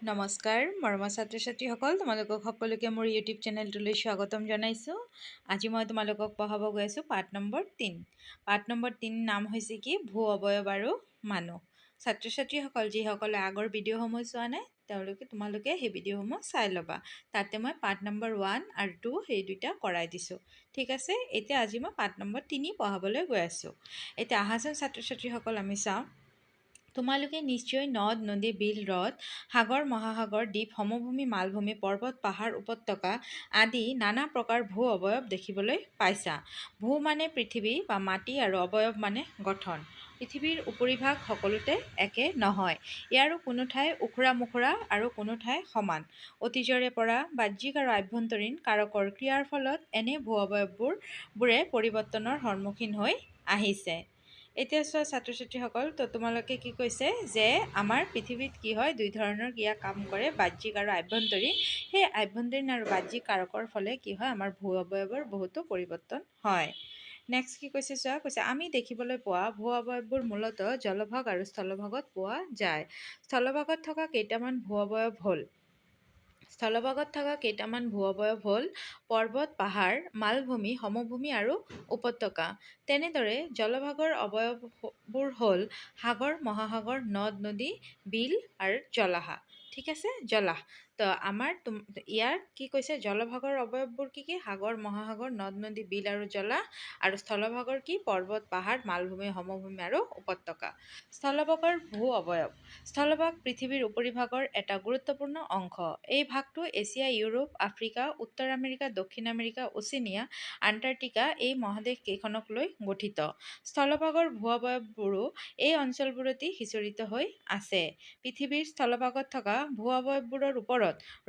নমস্কাৰ মৰমৰ ছাত্ৰ ছাত্ৰীসকল, তোমালোকক সকলোকে মোৰ ইউটিউব চেনেলটোলৈ স্বাগতম জনাইছোঁ। আজি মই তোমালোকক পঢ়াব গৈ আছোঁ পাঠ নম্বৰ 3। পাঠ নম্বৰ 3 নাম হৈছে কি? ভূ অৱয়ব আৰু মানুহ। ছাত্ৰ ছাত্ৰীসকল যিসকলে আগৰ ভিডিঅ'সমূহ চোৱা নাই তোমালোকে সেই ভিডিঅ'সমূহ চাই ল'বা। তাতে মই পাঠ নম্বৰ 1 আৰু 2 সেই দুটা কৰাই দিছোঁ। ঠিক আছে, এতিয়া আজি মই পাঠ নম্বৰ 3 পঢ়াবলৈ গৈ আছোঁ। এতিয়া আহাচোন ছাত্ৰ ছাত্ৰীসকল, আমি চাওঁ। তোমালোকে নিশ্চয় নদ নদী বিল হ্ৰদ সাগৰ মহাসাগৰ দ্বীপ সমভূমি মালভূমি পৰ্বত পাহাৰ উপত্যকা আদি নানা প্ৰকাৰ ভূ অৱয়ব দেখিবলৈ পাইছা। ভূ মানে পৃথিৱী বা মাটি আৰু অৱয়ব মানে গঠন। পৃথিৱীৰ উপৰিভাগ সকলোতে একে নহয়। ইয়াৰো কোনো ঠাই উখুৰা মুখুৰা আৰু কোনো ঠাই সমান। অতীজৰে পৰা বাহ্যিক আৰু আভ্যন্তৰীণ কাৰকৰ ক্ৰিয়াৰ ফলত এনে ভূ অৱয়ৱবোৰে পৰিৱৰ্তনৰ সন্মুখীন হৈ আহিছে। এতিয়া চোৱা ছাত্ৰ ছাত্ৰীসকল, তো তোমালোকে কি কৈছে যে আমাৰ পৃথিৱীত কি হয়, দুই ধৰণৰ ক্ৰিয়া কাম কৰে, বাহ্যিক আৰু আভ্যন্তৰীণ। সেই আভ্যন্তৰীণ আৰু বাহ্যিক কাৰকৰ ফলে কি হয়, আমাৰ ভূ অৱয়ৱৰ বহুতো পৰিৱৰ্তন হয়। নেক্সট কি কৈছে চোৱা, কৈছে আমি দেখিবলৈ পোৱা ভূ অৱয়ৱবোৰ মূলতঃ জলভাগ আৰু স্থলভাগত পোৱা যায়। স্থলভাগত থকা কেইটামান ভূ অৱয়ৱ হ'ল পৰ্বত পাহাৰ মালভূমি সমভূমি আৰু উপত্যকা। তেনেদৰে জলভাগৰ অৱয়ৱবোৰ হ'ল সাগৰ মহাসাগৰ নদ নদী বিল আৰু জলাশয়। ঠিক আছে, জলাহ। তো আমাৰ ইয়াৰ কি কৈছে, জলভাগৰ অৱয়ৱবোৰ কি কি? সাগৰ মহাসাগৰ নদ নদী বিল আৰু জলাহ। আৰু স্থলভাগৰ কি? পৰ্বত পাহাৰ মালভূমি সমভূমি আৰু উপত্যকা। স্থলভাগৰ ভূ অৱয়ৱ। স্থলভাগ পৃথিৱীৰ উপৰিভাগৰ এটা গুৰুত্বপূৰ্ণ অংশ। এই ভাগটো এছিয়া ইউৰোপ আফ্ৰিকা উত্তৰ আমেৰিকা দক্ষিণ আমেৰিকা ওচেনিয়া আণ্টাৰ্কটিকা এই মহাদেশ কেইখনক লৈ গঠিত। স্থলভাগৰ ভূ অৱয়ৱবোৰো এই অঞ্চলবোৰতেই সিঁচৰিত হৈ আছে। পৃথিৱীৰ স্থলভাগত থকা ভূ অৱয়ৱবোৰৰ ওপৰত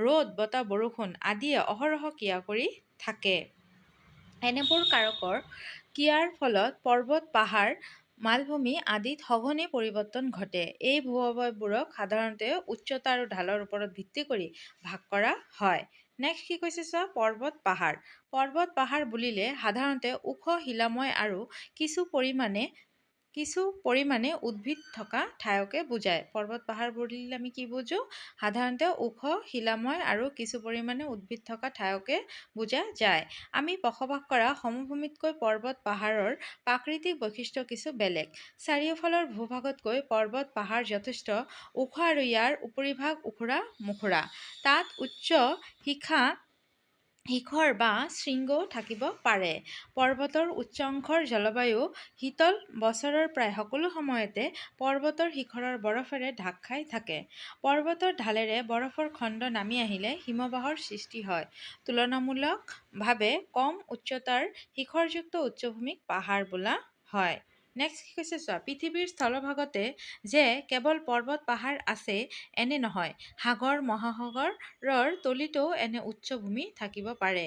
ৰ'দ বতাহ বৰষুণ আদিয়ে অহৰহ ক্ৰিয়া কৰি থাকে। এনেবোৰ কাৰকৰ ক্ৰিয়াৰ ফলত পৰ্বত পাহাৰ মালভূমি আদিত সঘনে পৰিৱৰ্তন ঘটে। এই ভূ অৱয়ৱবোৰক সাধাৰণতে উচ্চতা আৰু ঢালৰ ওপৰত ভিত্তি কৰি ভাগ কৰা হয়। নেক্সট কি কৈছে চোৱা, পৰ্বত পাহাৰ। পৰ্বত পাহাৰ বুলিলে সাধাৰণতে ওখ শিলাময় আৰু কিছু পৰিমাণে উদ্ভিদ থকা ঠাইকে বুজায়। পৰ্বত পাহাৰ বুলিলে আমি কি বুজো? সাধাৰণতে ওখ শিলাময় আৰু কিছু পৰিমাণে উদ্ভিদ থকা ঠাইকে বুজা যায়। আমি বসবাস কৰা সমভূমিতকৈ পৰ্বত পাহাৰৰ প্ৰাকৃতিক বৈশিষ্ট্য কিছু বেলেগ। চাৰিওফালৰ ভূভাগতকৈ পৰ্বত পাহাৰ যথেষ্ট ওখ আৰু ইয়াৰ উপৰিভাগ উখুৰা মুখুৰা। তাত উচ্চ শিখৰ বা শৃংগও থাকিব পাৰে। পৰ্বতৰ উচ্চ অংশৰ জলবায়ু শীতল। বছৰৰ প্ৰায় সকলো সময়তে পৰ্বতৰ শিখৰৰ বৰফেৰে ঢাক খাই থাকে। পৰ্বতৰ ঢালেৰে বৰফৰ খণ্ড নামি আহিলে হিমবাহৰ সৃষ্টি হয়। তুলনামূলকভাৱে কম উচ্চতাৰ শিখৰযুক্ত উচ্চভূমিক পাহাৰ বোলা হয়। নেক্সট কি কৈছে চোৱা, পৃথিৱীৰ স্থলভাগতে যে কেৱল পৰ্বত পাহাৰ আছে এনে নহয়। সাগৰ মহাসাগৰৰ তলিতো এনে উচ্চভূমি থাকিব পাৰে।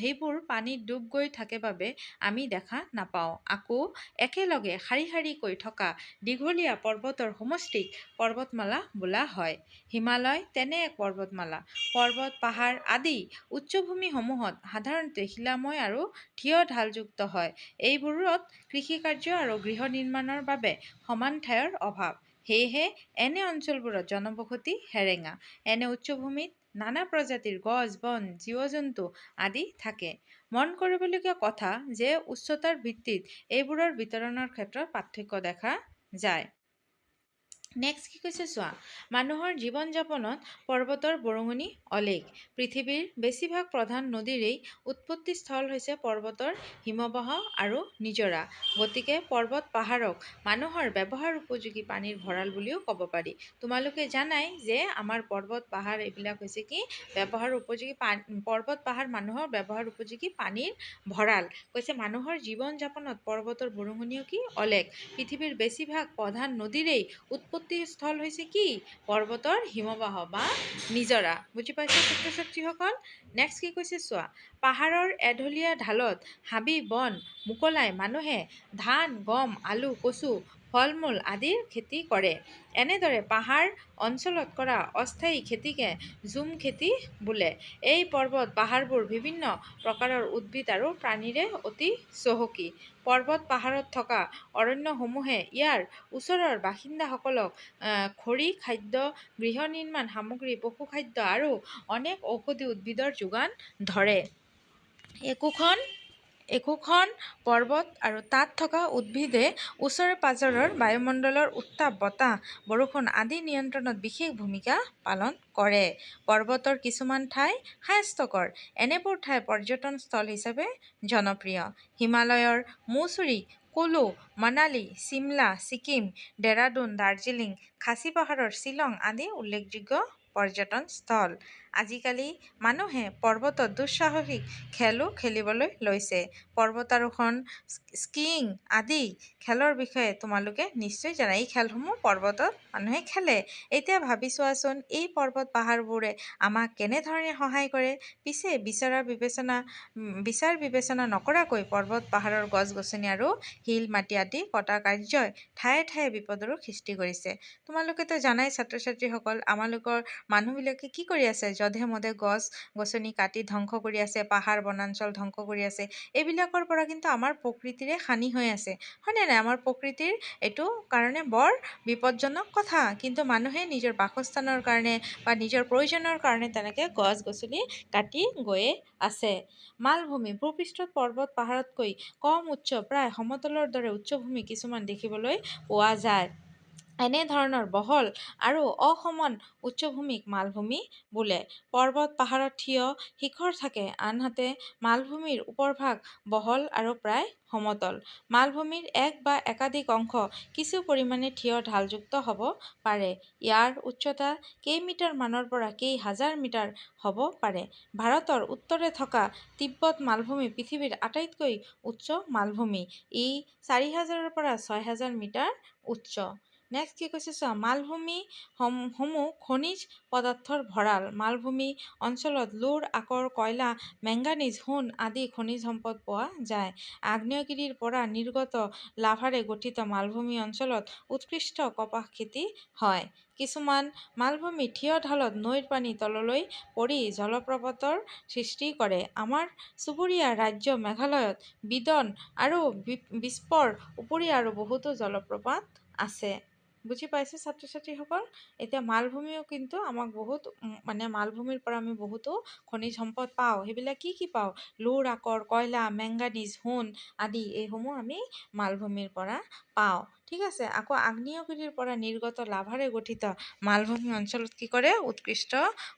সেইবোৰ পানীত ডুব গৈ থাকে বাবে আমি দেখা নাপাওঁ। আকৌ একেলগে শাৰী শাৰীকৈ থকা দীঘলীয়া পৰ্বতৰ সমষ্টিক পৰ্বতমালা বোলা হয়। হিমালয় তেনে এক পৰ্বতমালা। পৰ্বত পাহাৰ আদি উচ্চভূমিসমূহত সাধাৰণতে শিলাময় আৰু থিয় ঢালযুক্ত হয়। এইবোৰত কৃষিকাৰ্য আৰু গৃহ নিৰ্মাণৰ বাবে সমান ঠাইৰ অভাৱ। সেয়েহে এনে অঞ্চলবোৰত জনবসতি সেৰেঙা। এনে উচ্চভূমিত নানা প্ৰজাতিৰ গছ বন জীৱ জন্তু আদি থাকে। মন কৰিবলগীয়া কথা যে উচ্চতাৰ ভিত্তিত এইবোৰৰ বিতৰণৰ ক্ষেত্ৰত পাৰ্থক্য দেখা যায়। নেক্সট কি কৈছে চোৱা, মানুহৰ জীৱন যাপনত পৰ্বতৰ বৰঙণি অলেখ। পৃথিৱীৰ বেছিভাগ প্ৰধান নদীৰেই উৎপত্তিস্থল হৈছে পৰ্বতৰ হিমবাহ আৰু নিজৰা। গতিকে পৰ্বত পাহাৰক মানুহৰ ব্যৱহাৰ উপযোগী পানীৰ ভঁৰাল বুলিও ক'ব পাৰি। তোমালোকে জানাই যে আমাৰ পৰ্বত পাহাৰ এইবিলাক হৈছে কি ব্যৱহাৰ উপযোগী পৰ্বত পাহাৰ মানুহৰ ব্যৱহাৰ উপযোগী পানীৰ ভঁৰাল। কৈছে মানুহৰ জীৱন যাপনত পৰ্বতৰ বৰঙণিও কি অলেখ। পৃথিৱীৰ বেছিভাগ প্ৰধান নদীৰেই উৎপত্তিস্থল হৈছে কি পৰ্বতৰ হিমবাহ বা নিজৰা। বুজি পাইছা ছাত্ৰ ছাত্ৰীসকল? নেক্সট কি কৈছে চোৱা, পাহাৰৰ এঢলীয়া ঢালত হাবি বন মোকলাই মানুহে ধান গম আলু কচু ফল-মূল আদিৰ খেতি কৰে। এনেদৰে পাহাৰ অঞ্চলত কৰা অস্থায়ী খেতিকে ঝুম খেতি বোলে। এই পৰ্বত-পাহাৰবোৰ বিভিন্ন প্ৰকাৰৰ উদ্ভিদ আৰু প্ৰাণীৰে অতি চহকী। পৰ্বত-পাহাৰত থকা অৰণ্যসমূহে ইয়াৰ ওচৰৰ বাসিন্দাসকলক খৰি, খাদ্য, গৃহ নিৰ্মাণ সামগ্ৰী, পশুখাদ্য আৰু অনেক ঔষধি উদ্ভিদৰ যোগান ধৰে। একোখন পৰ্বত আৰু তাত থকা উদ্ভিদে ওচৰে-পাঁজৰৰ বায়ুমণ্ডলৰ উত্তাপ, বতাহ, বৰষুণ আদি নিয়ন্ত্ৰণত বিশেষ ভূমিকা পালন কৰে। পৰ্বতৰ কিছুমান ঠাই স্বাস্থ্যকৰ। এনেবোৰ ঠাই পৰ্যটনস্থল হিচাপে জনপ্ৰিয়। হিমালয়ৰ মুছুৰী, কুলু, মানালী, চিমলা, ছিকিম, ডেৰাডুন, দাৰ্জিলিং, খাচী পাহাৰৰ শ্বিলং আদি উল্লেখযোগ্য পৰ্যটনস্থল। আজিকালি মানুহে পৰ্বতত দুঃসাহসিক খেলো খেলিবলৈ লৈছে। পৰ্বতাৰোহণ, স্কিইং আদি খেলৰ বিষয়ে তোমালোকে নিশ্চয় জানা। এই খেলসমূহ পৰ্বতত মানুহে খেলে। এতিয়া ভাবি চোৱাচোন, এই পৰ্বত-পাহাৰবোৰে আমাক কেনেধৰণে সহায় কৰে। পিছে বিচাৰ বিবেচনা নকৰাকৈ পৰ্বত-পাহাৰৰ গছ-গছনি আৰু শিল-মাটি আদি কটা কাৰ্যই ঠায়ে ঠায়ে বিপদৰো সৃষ্টি কৰিছে। তোমালোকেতো জানাই ছাত্ৰ-ছাত্ৰীসকল, আমালোকৰ মানুহবিলাকে কি কৰি আছে? যধে-মধে গছ-গছনি কাটি ধ্বংস কৰি আছে, পাহাৰ বনাঞ্চল ধ্বংস কৰি আছে। এইবিলাকৰ পৰা কিন্তু আমাৰ প্ৰকৃতিৰে হানি হৈ আছে, হয়নে নাই? আমাৰ প্ৰকৃতিৰ এইটো কাৰণে বৰ বিপদজনক কথা। কিন্তু মানুহে নিজৰ বাসস্থানৰ কাৰণে বা নিজৰ প্ৰয়োজনৰ কাৰণে তেনেকৈ গছ-গছনি কাটি গৈয়ে আছে। মালভূমি, ভূপৃষ্ঠত পৰ্বত-পাহাৰতকৈ কম উচ্চ, প্ৰায় সমতলৰ দৰে উচ্চভূমি কিছুমান দেখিবলৈ পোৱা যায়। এনে ধৰণৰ বহল আৰু অসমান উচ্চভূমিক মালভূমি বোলে। পৰ্বত-পাহাৰত থিয় শিখৰ থাকে, আনহাতে মালভূমিৰ ওপৰভাগ বহল আৰু প্ৰায় সমতল। মালভূমিৰ এক বা একাধিক অংশ কিছু পৰিমাণে থিয় ঢালযুক্ত হ'ব পাৰে। ইয়াৰ উচ্চতা কেইমিটাৰ মানৰ পৰা কেইহাজাৰ মিটাৰ হ'ব পাৰে। ভাৰতৰ উত্তৰে থকা তিব্বত মালভূমি পৃথিৱীৰ আটাইতকৈ উচ্চ মালভূমি। ই ৪,০০০ পৰা ৬,০০০ মিটাৰ উচ্চ। নেক্সট কি কৈছে চোৱা, মালভূমি সমূহ খনিজ পদাৰ্থৰ ভঁৰাল। মালভূমি অঞ্চলত লোৰ, আকৰ, কয়লা, মেংগানিজ, সোণ আদি খনিজ সম্পদ পোৱা যায়। আগ্নেয়গিৰিৰ পৰা নিৰ্গত লাভাৰে গঠিত মালভূমি অঞ্চলত উৎকৃষ্ট কপাহ খেতি হয়। কিছুমান মালভূমি থিয় ঢালত নৈৰ পানী তললৈ পৰি জলপ্ৰপাতৰ সৃষ্টি কৰে। আমাৰ চুবুৰীয়া ৰাজ্য মেঘালয়ত বিদন আৰু বিস্পৰ উপৰি আৰু বহুতো জলপ্ৰপাত আছে। বুজি পাইছে ছাত্ৰ-ছাত্ৰীসকল? এতিয়া মালভূমিও কিন্তু আমাক বহুত মালভূমিৰ পৰা আমি বহুতো খনিজ সম্পদ পাওঁ। সেইবিলাক কি পাওঁ? লোৰ, আকৰ, কয়লা, মেংগানিজ, সোণ আদি এইসমূহ আমি মালভূমিৰ পৰা পাওঁ। ঠিক আছে। আকৌ আগ্নেয়গিৰিৰ পৰা নিৰ্গত লাভাৰে গঠিত মালভূমি অঞ্চলত কি কৰে? উৎকৃষ্ট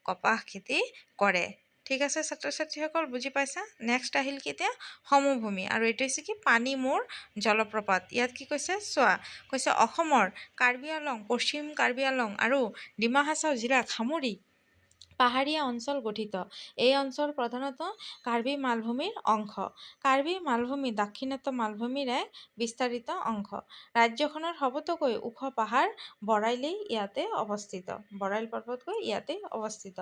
কপাহ খেতি কৰে। ঠিক আছে ছাত্ৰ-ছাত্ৰীসকল, বুজি পাইছা? নেক্সট আহিল কি এতিয়া? সমভূমি। আৰু এইটো হৈছে কি? পানী মূৰ জলপ্ৰপাত। ইয়াত কি কৈছে চোৱা, কৈছে অসমৰ কাৰ্বি আংলং, পশ্চিম কাৰ্বি আংলং আৰু ডিমা হাছাও জিলাক সামৰি পাহাৰীয়া অঞ্চল গঠিত। এই অঞ্চল প্ৰধানতঃ কাৰ্বি মালভূমিৰ অংশ। কাৰ্বি মালভূমি দাক্ষিণাত্য মালভূমিৰ এক বিস্তাৰিত অংশ। ৰাজ্যখনৰ সবাতোকৈ ওখ পাহাৰ বৰাইল ইয়াতে অৱস্থিত।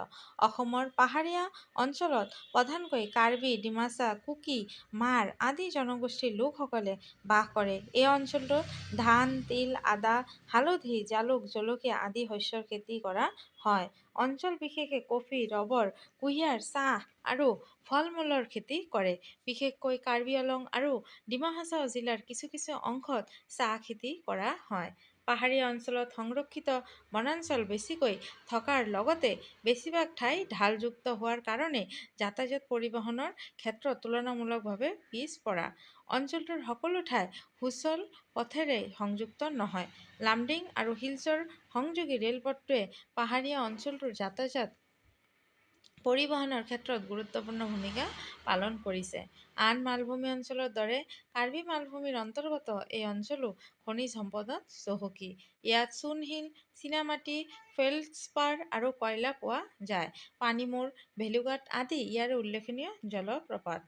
অসমৰ পাহাৰীয়া অঞ্চলত প্ৰধানকৈ কাৰ্বি, ডিমাছা, কুকি, মাৰ আদি জনগোষ্ঠীৰ লোকসকলে বাস কৰে। এই অঞ্চলটোত ধান, তিল, আদা, হালধি, জালুক, জলকীয়া আদি শস্যৰ খেতি কৰা হয়। অঞ্চল বিশেষে কফি, ৰবৰ, কুঁহিয়াৰ, চাহ আৰু ফল-মূলৰ খেতি কৰে। বিশেষকৈ কাৰ্বি আংলং আৰু ডিমা হাছাও জিলাৰ কিছু কিছু অংশত চাহ খেতি কৰা হয়। পাহাৰীয়া অঞ্চলত সংৰক্ষিত বনাঞ্চল বেছিকৈ থকাৰ লগতে বেছিভাগ ঠাই ঢালযুক্ত হোৱাৰ কাৰণে যাতায়াত পৰিবহণৰ ক্ষেত্ৰত তুলনামূলকভাৱে পিছ পৰা। অঞ্চলটোৰ সকলো ঠাই সুচল পথেৰে সংযুক্ত নহয়। লামডিং আৰু শিলচৰ সংযোগী ৰেলপথটোৱে পাহাৰীয়া অঞ্চলটোৰ যাতায়াত পৰিবহণৰ ক্ষেত্ৰত গুৰুত্বপূৰ্ণ ভূমিকা পালন কৰিছে। আন মালভূমি অঞ্চলৰ দৰে কাৰ্বি মালভূমিৰ অন্তৰ্গত এই অঞ্চলো খনিজ সম্পদত চহকী। ইয়াত চূণশিল, চীনামাটি, ফেল্ডস্পাৰ আৰু কয়লা পোৱা যায়। পানীমূৰ, ভেলুঘাট আদি ইয়াৰে উল্লেখনীয় জলপ্ৰপাত।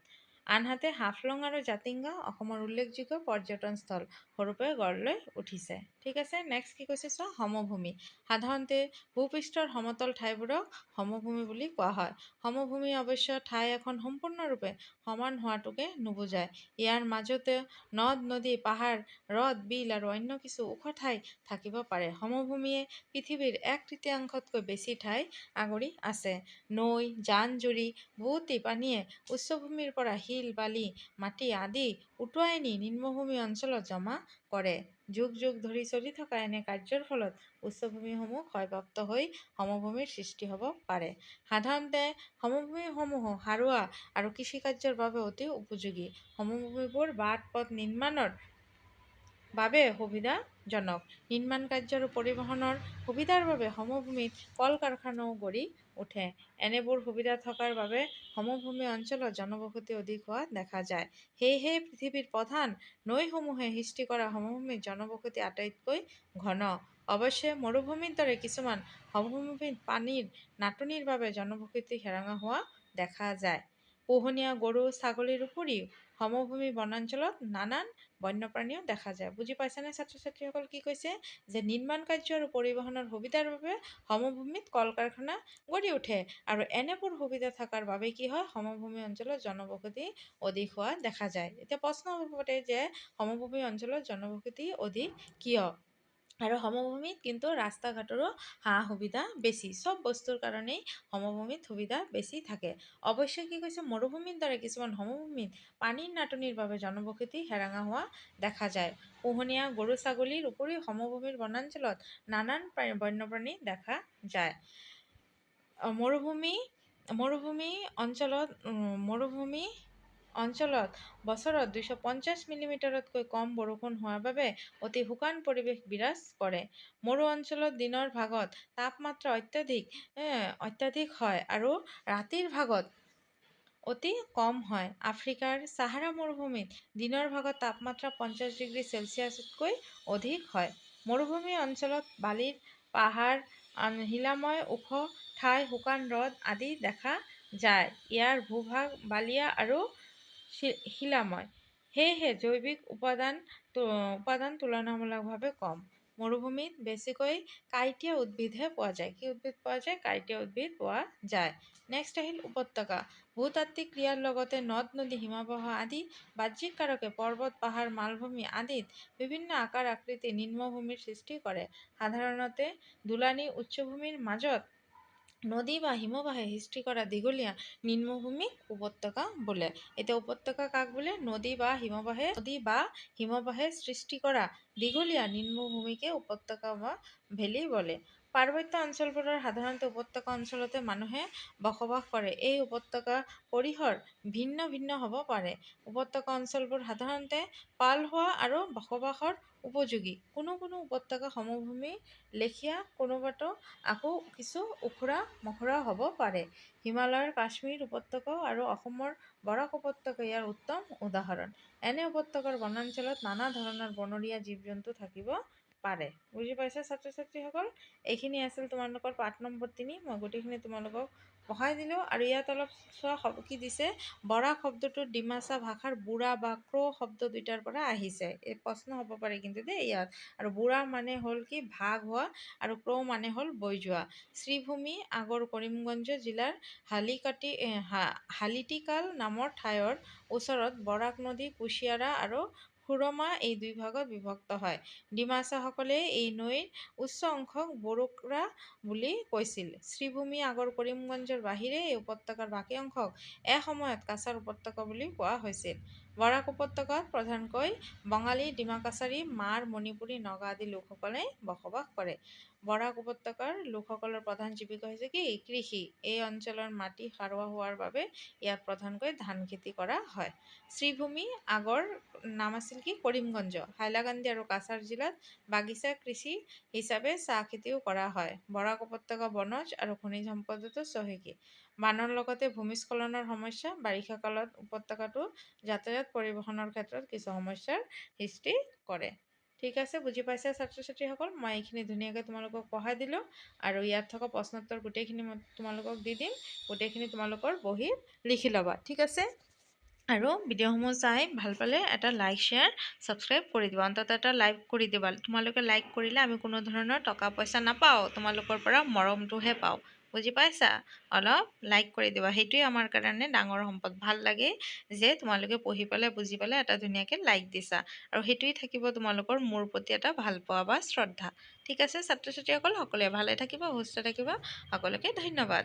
আনহাতে হাফলং আৰু জাতিংগা অসমৰ উল্লেখযোগ্য পৰ্যটনস্থল। স্বৰূপে গঢ় লৈ উঠিছে। ঠিক আছে, নেক্সট কি কৈছে চোৱা, সমভূমি। সাধাৰণতে ভূপৃষ্ঠৰ সমতল ঠাইবোৰক সমভূমি বুলি কোৱা হয়। সমভূমি অৱশ্য ঠাই এখন সম্পূৰ্ণৰূপে সমান হোৱাটোকে নুবুজায়। ইয়াৰ মাজতে নদ নদী, পাহাৰ, হ্ৰদ, বিল আৰু অন্য কিছু ওখ ঠাই থাকিব পাৰে। সমভূমিয়ে পৃথিৱীৰ 1/3তকৈ বেছি ঠাই আগুৰি আছে। নৈ, জান-জুৰি, বুৱতী পানীয়ে উচ্চভূমিৰ পৰা শিল, বালি, মাটি আদি উটুৱাই নি নিম্নভূমি অঞ্চলত জমা কৰে। যুগ যুগ ধৰি চলি থকা এনে কাৰ্যৰ ফলত উচ্চভূমিসমূহ ক্ষয়প্ৰাপ্ত হৈ সমভূমিৰ সৃষ্টি হ'ব পাৰে। সাধাৰণতে সমভূমিসমূহ সাৰুৱা আৰু কৃষিকাৰ্যৰ বাবে অতি উপযোগী। সমভূমিবোৰ বাট-পথ নিৰ্মাণৰ বাবে সুবিধাজনক। নিৰ্মাণ কাৰ্য আৰু পৰিবহণৰ সুবিধাৰ বাবে সমভূমিত কল-কাৰখানাও গঢ়ি উঠে। এনেবোৰ সুবিধা থকাৰ বাবে সমভূমি অঞ্চলত জনবসতি অধিক হোৱা দেখা যায়। সেয়েহে পৃথিৱীৰ প্ৰধান নৈসমূহে সৃষ্টি কৰা সমভূমিত জনবসতি আটাইতকৈ ঘন। অৱশ্যে মৰুভূমিৰ দৰে কিছুমান সমভূমিত পানীৰ নাটনিৰ বাবে জনবসতি হেৰঙা হোৱা দেখা যায়। পোহনীয়া গৰু, ছাগলীৰ উপৰিও সমভূমি বনাঞ্চলত নানান বন্যপ্ৰাণীও দেখা যায়। বুজি পাইছানে ছাত্ৰ-ছাত্ৰীসকল কি কৈছে? যে নিৰ্মাণ কাৰ্য আৰু পৰিবহণৰ সুবিধাৰ বাবে সমভূমিত কল-কাৰখানা গঢ়ি উঠে আৰু এনেবোৰ সুবিধা থকাৰ বাবে কি হয়, সমভূমি অঞ্চলত জনবসতি অধিক হোৱা দেখা যায়। এতিয়া প্ৰশ্ন হ'ব পাৰে যে সমভূমি অঞ্চলত জনবসতি অধিক কিয়? আৰু সমভূমিত কিন্তু ৰাস্তা ঘাটৰো সা-সুবিধা বেছি। চব বস্তুৰ কাৰণেই সমভূমিত সুবিধা বেছি থাকে। অৱশ্যে কি কৈছে, মৰুভূমিৰ দৰে কিছুমান সমভূমিত পানীৰ নাটনিৰ বাবে জনবসতি হেৰঙা হোৱা দেখা যায়। পোহনীয়া গৰু, ছাগলীৰ উপৰিও সমভূমিৰ বনাঞ্চলত নানান বন্যপ্ৰাণী দেখা যায়। মৰুভূমি অঞ্চলত বছৰত 250 মিলিমিটাৰতকৈ কম বৰষুণ হোৱাৰ বাবে অতি শুকান পৰিৱেশ বিৰাজ কৰে। মৰু অঞ্চলত দিনৰ ভাগত তাপমাত্ৰা অত্যাধিক হয় আৰু ৰাতিৰ ভাগত অতি কম হয়। আফ্ৰিকাৰ ছাহাৰা মৰুভূমিত দিনৰ ভাগত তাপমাত্ৰা 50 ডিগ্ৰী চেলছিয়াছতকৈ অধিক হয়। মৰুভূমি অঞ্চলত বালিৰ পাহাৰ, শিলাময় ওখ ঠাই, শুকান হ্ৰদ আদি দেখা যায়। ইয়াৰ ভূভাগ বালিয়া আৰু শিলাময়। সেয়েহে জৈৱিক উপাদান তুলনামূলকভাৱে কম। মৰুভূমিত বেছিকৈ কাঁইটীয়া উদ্ভিদহে পোৱা যায়। কি উদ্ভিদ পোৱা যায়? কাঁইটীয়া উদ্ভিদ পোৱা যায়। নেক্সট আহিল উপত্যকা। ভূতাত্ত্বিক ক্ৰিয়াৰ লগতে নদ-নদী, হিমবাহ আদি বাহ্যিক কাৰকে পৰ্বত, পাহাৰ, মালভূমি আদিত বিভিন্ন আকাৰ আকৃতিৰ নিম্নভূমিৰ সৃষ্টি কৰে। সাধাৰণতে দুলানি উচ্চভূমিৰ মাজত নদী বা হিমবাহে সৃষ্টি কৰা দীঘলীয়া নিম্নভূমিক উপত্যকা বোলে। এতিয়া উপত্যকা কাক বোলে? নদী বা হিমবাহে সৃষ্টি কৰা দীঘলীয়া নিম্নভূমিকে উপত্যকা বা ভেলী বোলে। পাৰ্বত্য অঞ্চলবোৰৰ সাধাৰণতে উপত্যকা অঞ্চলতে মানুহে বসবাস কৰে। এই উপত্যকা পৰিসৰ ভিন্ন ভিন্ন হ'ব পাৰে। উপত্যকা অঞ্চলবোৰ সাধাৰণতে পালসুৱা আৰু বসবাসৰ উপযোগী। কোনো কোনো উপত্যকা সমভূমিৰ লেখীয়া, কোনোবাটো আকৌ কিছু ওখৰা-মখৰা হ'ব পাৰে। হিমালয়ৰ কাশ্মীৰ উপত্যকা আৰু অসমৰ বৰাক উপত্যকা ইয়াৰ উত্তম উদাহৰণ। এনে উপত্যকাৰ বনাঞ্চলত নানা ধৰণৰ বনৰীয়া জীৱ-জন্তু থাকিব পাৰে। বুজি পাইছা ছাত্ৰ-ছাত্ৰীসকল? এইখিনি আছিল তোমালোকৰ পাঠ নম্বৰ 3। মই গোটেইখিনি তোমালোকক পঢ়াই দিলোঁ। আৰু ইয়াত অলপ চোৱা কি দিছে, বৰাক শব্দটো ডিমাচা ভাষাৰ বুঢ়া বা ক্ৰ' শব্দ দুইটাৰ পৰা আহিছে। এই প্ৰশ্ন হ'ব পাৰে কিন্তু দেই ইয়াত। আৰু বুঢ়া মানে হ'ল কি, ভাগ হোৱা, আৰু ক্ৰ' মানে হ'ল বৈ যোৱা। শ্ৰীভূমি আগৰ কৰিমগঞ্জ জিলাৰ হালিটিকাল নামৰ ঠাইৰ ওচৰত বৰাক নদী কুশিয়াৰা আৰু সুৰমা এই দুই ভাগত বিভক্ত হয়। ডিমাচাসকলে এই নৈৰ উচ্চ অংশক বৰোকৰা বুলি কৈছিল। শ্ৰীভূমি আগৰ কৰিমগঞ্জৰ বাহিৰে এই উপত্যকাৰ বাকী অংশক এসময়ত কাছাৰ উপত্যকা বুলি কোৱা হৈছিল। বৰাক উপত্যকাত প্ৰধানকৈ বঙালী, ডিমা-কাছাৰী, মাৰ, মণিপুৰী, নগা আদি লোকসকলে বসবাস কৰে। বৰাক উপত্যকাৰ লোকসকলৰ প্ৰধান জীৱিকা হৈছে কি? কৃষি। এই অঞ্চলৰ মাটি সাৰুৱা হোৱাৰ বাবে ইয়াত প্ৰধানকৈ ধান খেতি কৰা হয়। শ্ৰীভূমি আগৰ নাম আছিল কি? কৰিমগঞ্জ। হাইলাকান্দি আৰু কাছাৰ জিলাত বাগিচা কৃষি হিচাপে চাহ খেতিও কৰা হয়। বৰাক উপত্যকা বনজ আৰু খনিজ সম্পদতো চহকী। বানৰ লগতে ভূমিস্খলনৰ সমস্যা। বাৰিষা কালত উপত্যকাটো যাতায়াত পৰিবহণৰ ক্ষেত্ৰত কিছু সমস্যাৰ সৃষ্টি কৰে। ঠিক আছে, বুজি পাইছা ছাত্ৰ-ছাত্ৰীসকল? মই এইখিনি ধুনীয়াকৈ তোমালোকক পঢ়াই দিলোঁ। আৰু ইয়াত থকা প্ৰশ্নোত্তৰ গোটেইখিনি মই তোমালোকক দি দিম। গোটেইখিনি তোমালোকৰ বহীত লিখি ল'বা। ঠিক আছে? আৰু ভিডিঅ'সমূহ চাই ভাল পালে এটা লাইক শ্বেয়াৰ ছাবস্ক্ৰাইব কৰি দিবা, অন্ততঃ এটা লাইক কৰি দিবা। তোমালোকে লাইক কৰিলে আমি কোনো ধৰণৰ টকা পইচা নাপাওঁ, তোমালোকৰ পৰা মৰমটোহে পাওঁ, বুজি পাইছা? অলপ লাইক কৰি দিবা, সেইটোৱে আমাৰ কাৰণে ডাঙৰ সম্পদ। ভাল লাগে যে তোমালোকে পঢ়ি পেলাই বুজি পেলাই এটা ধুনীয়াকৈ লাইক দিছা, আৰু সেইটোৱেই থাকিব তোমালোকৰ মোৰ প্ৰতি এটা ভাল পোৱা বা শ্ৰদ্ধা। ঠিক আছে ছাত্ৰ ছাত্ৰীসকল, সকলোৱে ভালে থাকিবা, সুস্থ থাকিবা, সকলোকে ধন্যবাদ।